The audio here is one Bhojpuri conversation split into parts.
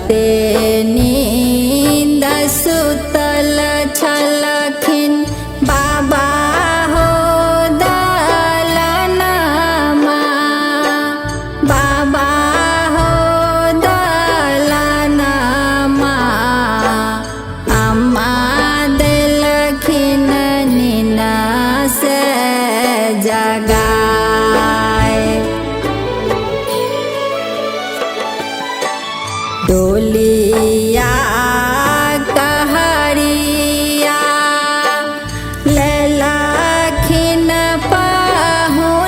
ते नींद सुतल छलखिन बाबा हो दलनमा बाबा हो दलनमा अम्मा देलखिन नीना से जगाए डोलिया कहरिया लेलखिन पाहुनमा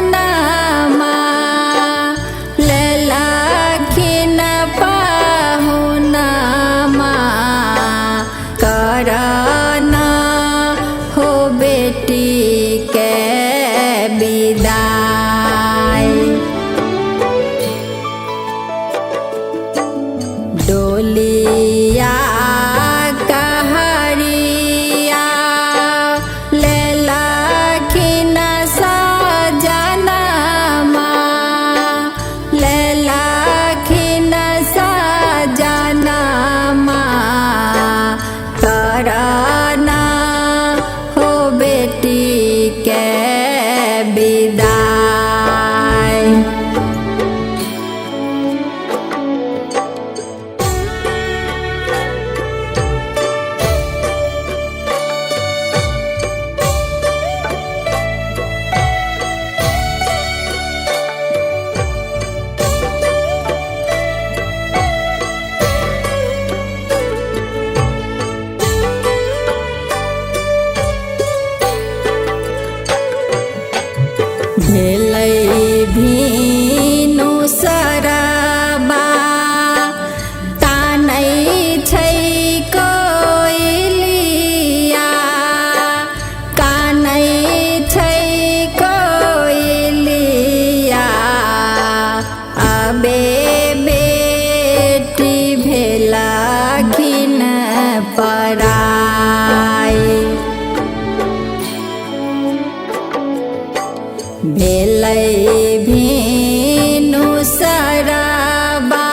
लेलखिन पाहुनमा करन हो बेटी के विदाई डोलिया कहरिया लेलखिन सजनमा लेलखिन सजनमा करन हो बेटी के विदाई भेलै भीनु सरबा तानै छै कोइलिया कानै छै कोइलिया अबे बेटी भेलखिन पराई भेलै भीनु सरबा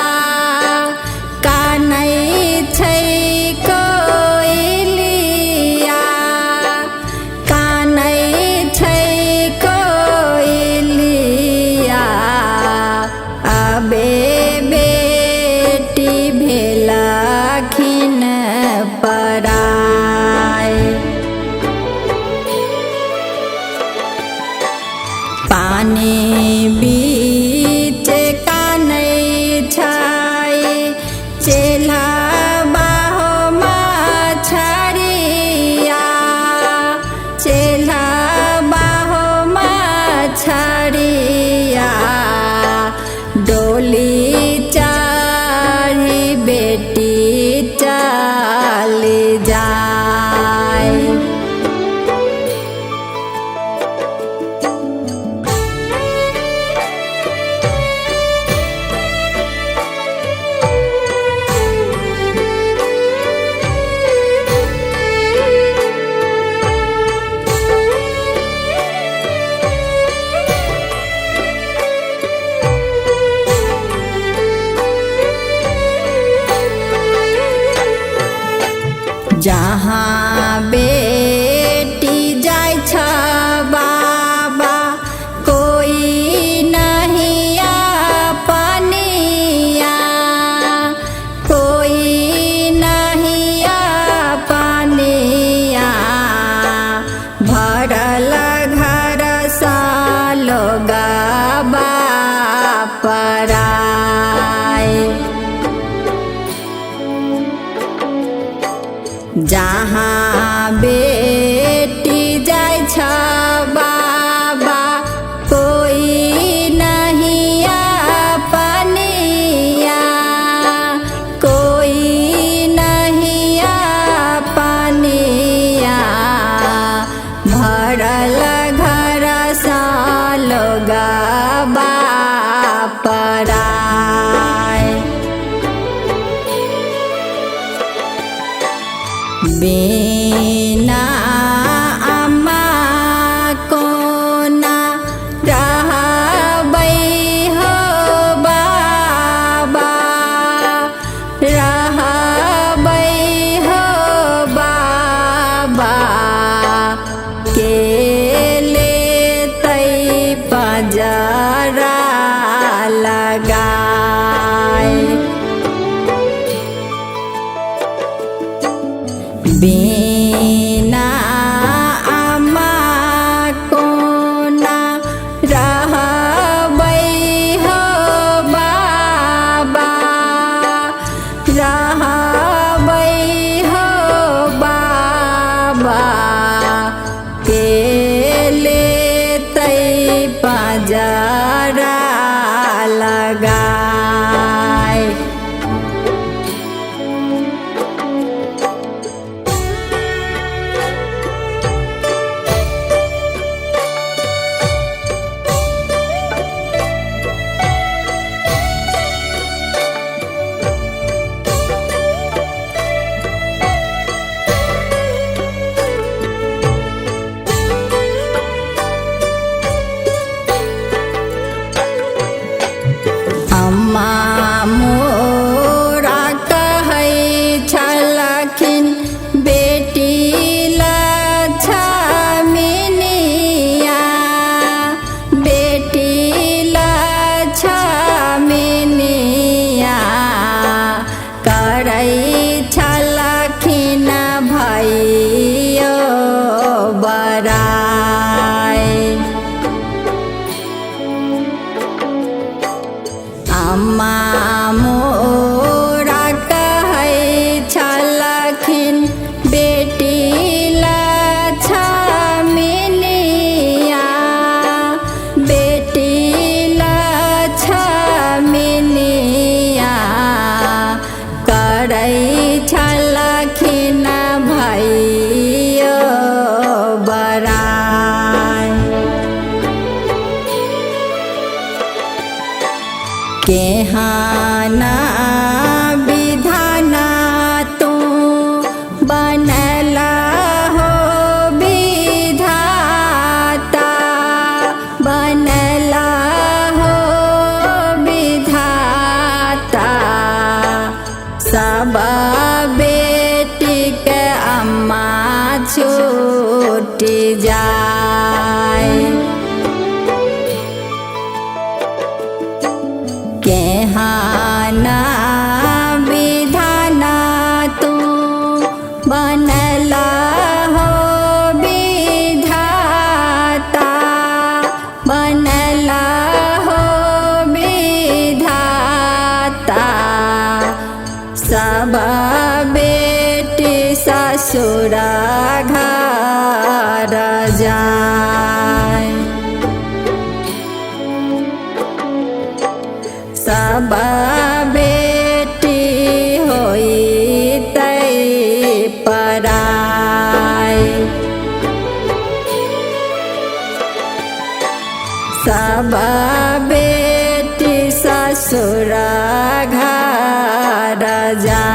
कानै छै कोइलिया कानै छै कोइलिया अबे बेटी भेलखिन पराई पानी बीच कानै छै चेल्हा हो मछरिया चेल्हा हो मछरिया डोली चढ़ी बेटी चली जाए जहाँ बेटी जाय छ बाबा कोई नहीं अपनिया कोई नहीं अपनिया भरल घर सा लोग पराए जहाँ बेटी जाय छ बाबा कोई नहीं अपनिया कोई नहीं अपनिया भरल घर सा लोग पराए बिना अम्मा को ना रहबै हो बाबा। के लेतै पजरा लगाए। बिना अम्मा कोना रहबै हो बाबा, रहबै हो बाबा, के लेतै पजरा लगाए। अम्मा मोरा कहै छलखिन बेटी लछमीनिया, बेटी लछमीनिया, करै छलखिन भैयो बराए। अम्मा मोरा कहै छलखिन बेटी लछमीनिया, बेटी लछमीनिया, करै छलखिन भैयो बराए। केहन विधान तू बनला हो विधाता, बनला हो विधाता, सब बेटी के अम्मा छूट जाए। केहन विधान तू बनला हो विधाता, बनला हो विधाता, सब बेटी ससुर घर जाए। सब बेटी होइतै पराए। सब बेटी ससुर घर जाए।